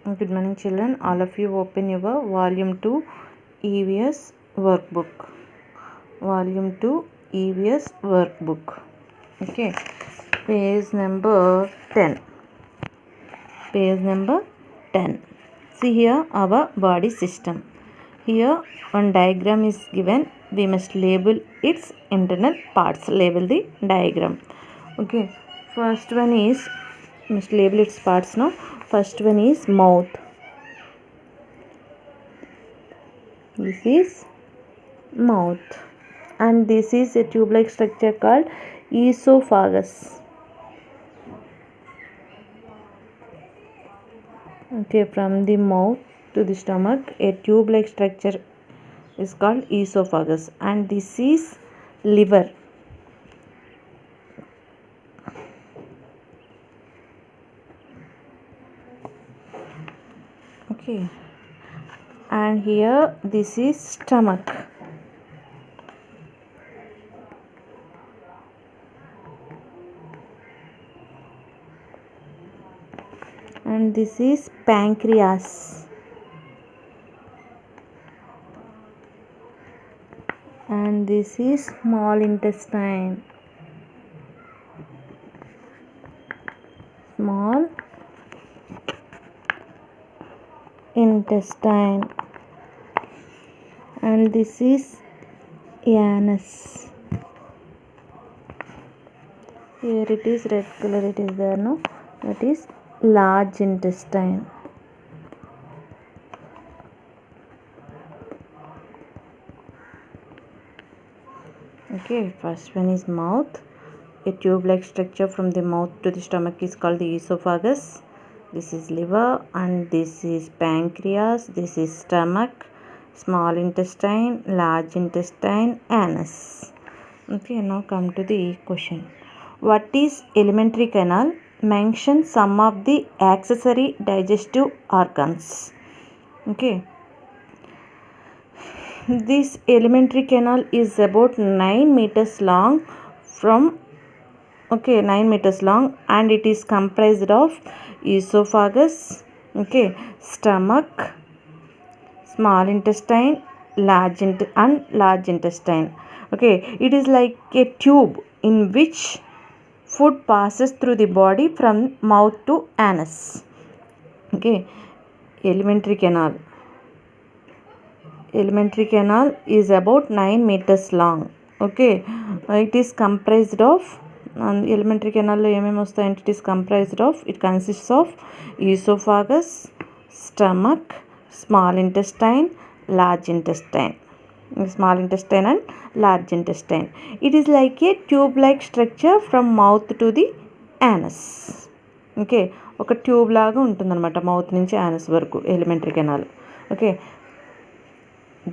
Good morning, children. All of you open your volume 2 EVS workbook. Volume 2 EVS workbook. Okay. Page number 10. Page number 10. See here our body system. Here one diagram is given. We must label its internal parts. Label the diagram. Okay. First one is, must label its parts now. First one is mouth. This is mouth, and this is a tube-like structure called esophagus. Okay, from the mouth to the stomach, a tube-like structure is called esophagus, and this is liver. Okay, and here this is stomach. And this is pancreas. And this is small intestine. Small intestine. And this is anus. Here it is red color, it is there, no? That is large intestine. Okay, first one is mouth. A tube-like structure from the mouth to the stomach is called the esophagus. This is liver, and this is pancreas. This is stomach, small intestine, large intestine, anus. Okay, now come to the question. What is alimentary canal? Mention some of the accessory digestive organs. Okay. This alimentary canal is about 9 meters long from 9 meters long, and it is comprised of esophagus, stomach, small intestine, large intestine. It is like a tube in which food passes through the body from mouth to anus. Alimentary canal. Alimentary canal is about 9 meters long. It is comprised of alimentary canal lo em vasthayi ante it is comprised of, it consists of esophagus, stomach, small intestine, large intestine. Small intestine and large intestine. It is like a tube like structure from mouth to the anus. ఒక tube లాగా ఉంటుందన్నమాట mouth నుంచి anus వరకు elementary canal.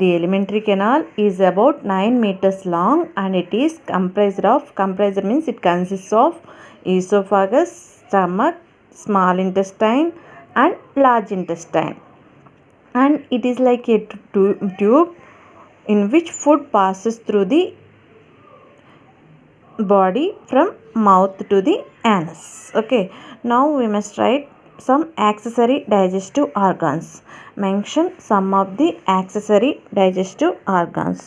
The alimentary canal is about 9 meters long, and it is comprised means it consists of esophagus, stomach, small intestine and large intestine. And it is like a tube in which food passes through the body from mouth to the anus. Now we must write some accessory digestive organs. Mention some of the accessory digestive organs.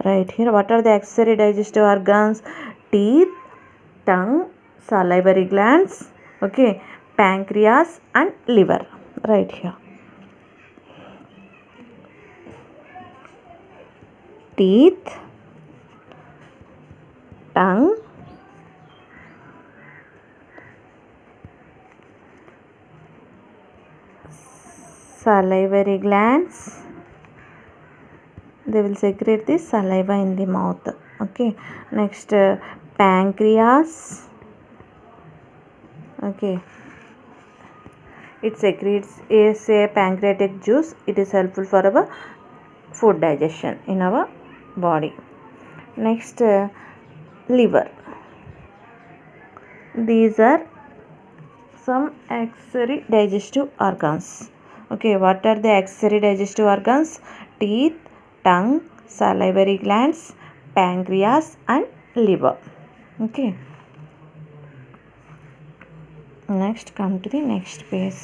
Right here, what are the accessory digestive organs? Teeth, tongue, salivary glands, pancreas and liver. Right here. Teeth, tongue, salivary glands, they will secrete the saliva in the mouth. Next, pancreas. It secretes a pancreatic juice. It is helpful for our food digestion in our body. Next, liver. These are some accessory digestive organs. What are the accessory digestive organs? Teeth, tongue, salivary glands, pancreas and liver. Next, come to the next page.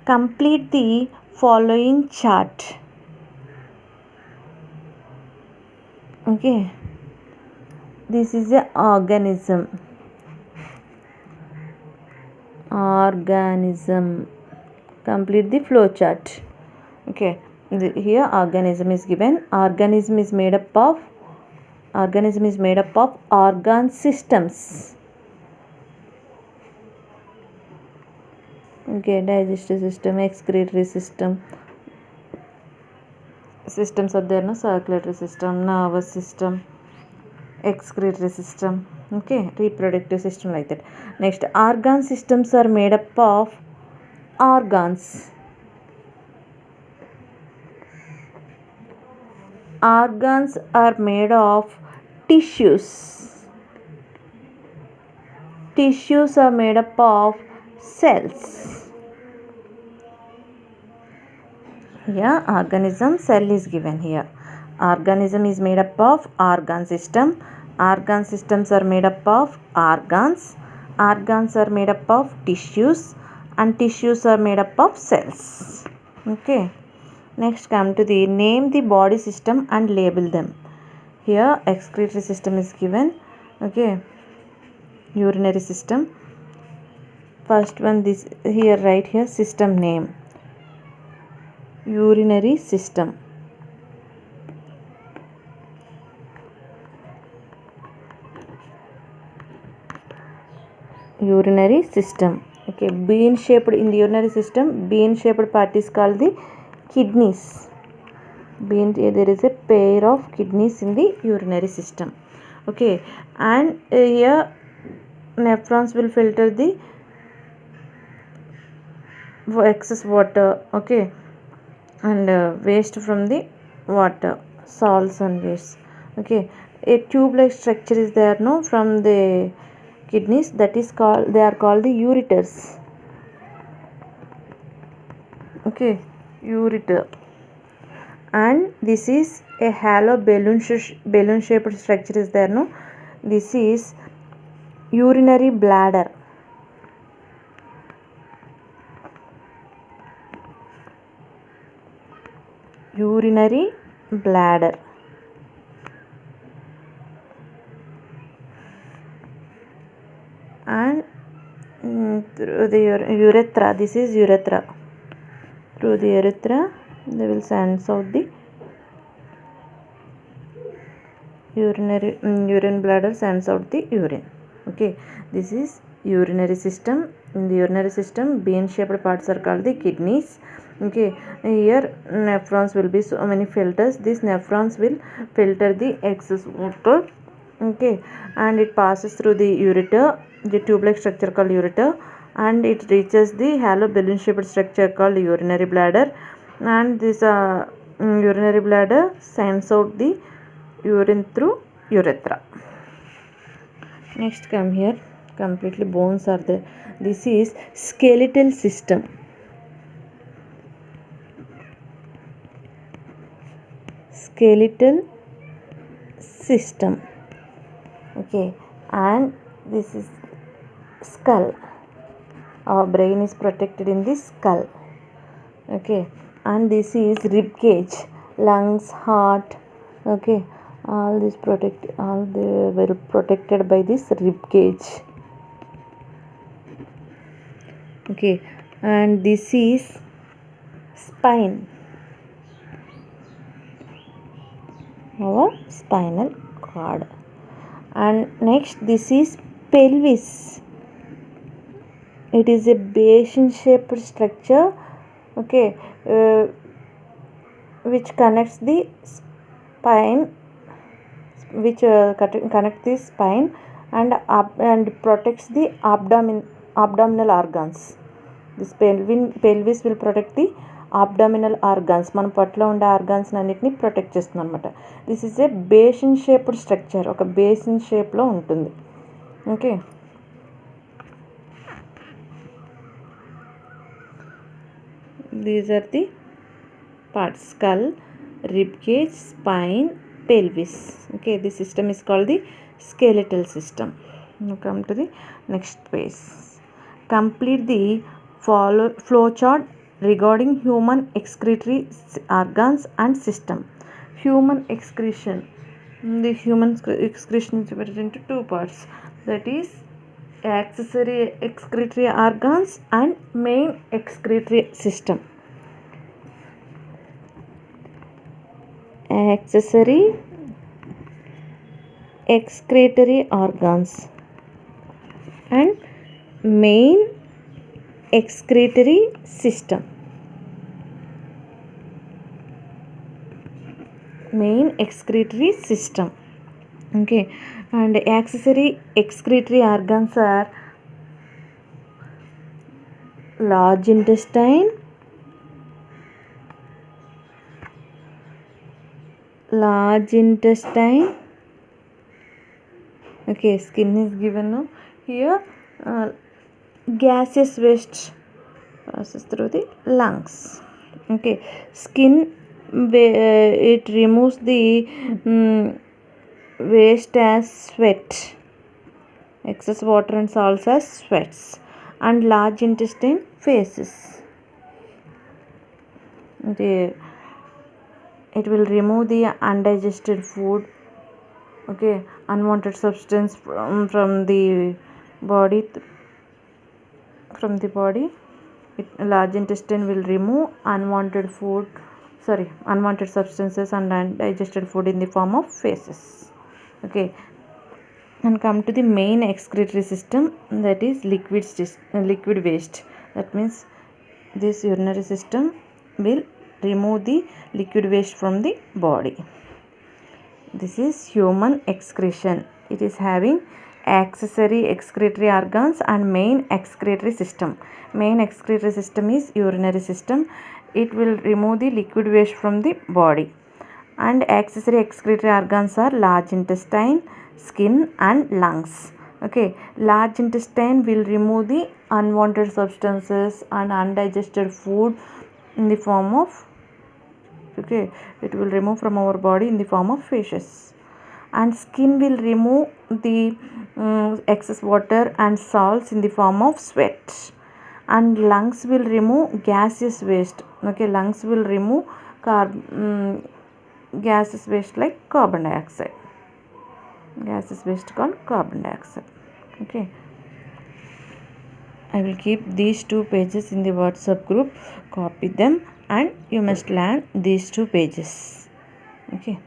Complete the following chart. Okay, this is a organism. Complete the flow chart. Okay, here organism is given. Organism is made up of organ systems. Okay, digestive system, excretory system. Systems are there, no? Circulatory system, nervous system, excretory system. Okay, reproductive system, like that. Next, organ systems are made up of organs. Organs are made of tissues. Tissues are made up of cells. Here organism, cell is given here. Organism is made up of organ system. Organ systems are made up of organs. Organs are made up of tissues, and tissues are made up of cells. Okay, next come to the name the body system and label them. Here excretory system is given. Okay, urinary system. First one, this here, right here, system name, urinary system. Urinary system. Okay, bean shaped in the urinary system, bean shaped part is called the kidneys. There is a pair of kidneys in the urinary system. Okay, and here nephrons will filter the excess water. Okay, and waste from the water, salts and waste. Okay, a tube like structure is there, no, from the kidneys, that is called, they are called the ureters. Okay, ureter. And this is a hollow balloon shaped structure is there, no, this is urinary bladder. Urinary bladder. And through the urethra, this is urethra. Through the urethra they will send out the urine bladder sends out the urine. Okay, this is urinary system. In the urinary system, bean shaped parts are called the kidneys. Okay, here nephrons will be so many filters. These nephrons will filter the excess water. Okay, and it passes through the ureter, the tube like structure called ureter, and it reaches the hollow balloon shaped structure called urinary bladder, and this urinary bladder sends out the urine through urethra. Next come here, completely bones are there. This is skeletal system. Skeletal system. Okay, and this is skull. Our brain is protected in the skull. Okay, and this is rib cage, lungs, heart. Okay, all they were protected by this rib cage. Okay, and this is spine, our spinal cord. And next, this is pelvis. It is a basin shaped structure. Okay, which connects the spine, connects the spine and protects the abdominal organs. This pelvis will protect the abdominal organs. మన పొట్టలో ఉండే organs అన్నిటిని protect చేస్తుంది అనమాట. This is a basin shaped structure, ఒక basin షేప్లో ఉంటుంది. Okay, these are the parts: skull, rib cage, spine, pelvis. Okay, this system is called the skeletal system. Now come to the next page. Complete the flow chart regarding human excretory organs and system. Human excretion. The human excretion is divided into two parts, that is accessory excretory organs and main excretory system. Accessory excretory organs and main excretory system. Main excretory system. Okay, and accessory excretory organs are large intestine, okay, skin is given now. Here gaseous waste passes through the lungs. Okay, skin it removes the waste as sweat, excess water and salts as sweats, and large intestine faces. It will remove the undigested food, okay, unwanted substance from the body. Large intestine will remove unwanted substances and undigested food in the form of feces. Okay, and come to the main excretory system, that is liquid waste. That means this urinary system will remove the liquid waste from the body. This is human excretion. It is having accessory excretory organs and main excretory system. Main excretory system is urinary system. It will remove the liquid waste from the body. And accessory excretory organs are large intestine, skin and lungs. Okay, large intestine will remove the unwanted substances and undigested food in the form of, okay, it will remove from our body in the form of feces. And skin will remove the excess water and salts in the form of sweat. And lungs will remove gaseous waste. Okay, lungs will remove gaseous waste like carbon dioxide. Gaseous waste called carbon dioxide. Okay, I will keep these 2 pages in the WhatsApp group. Copy them and you must learn these 2 pages. Okay.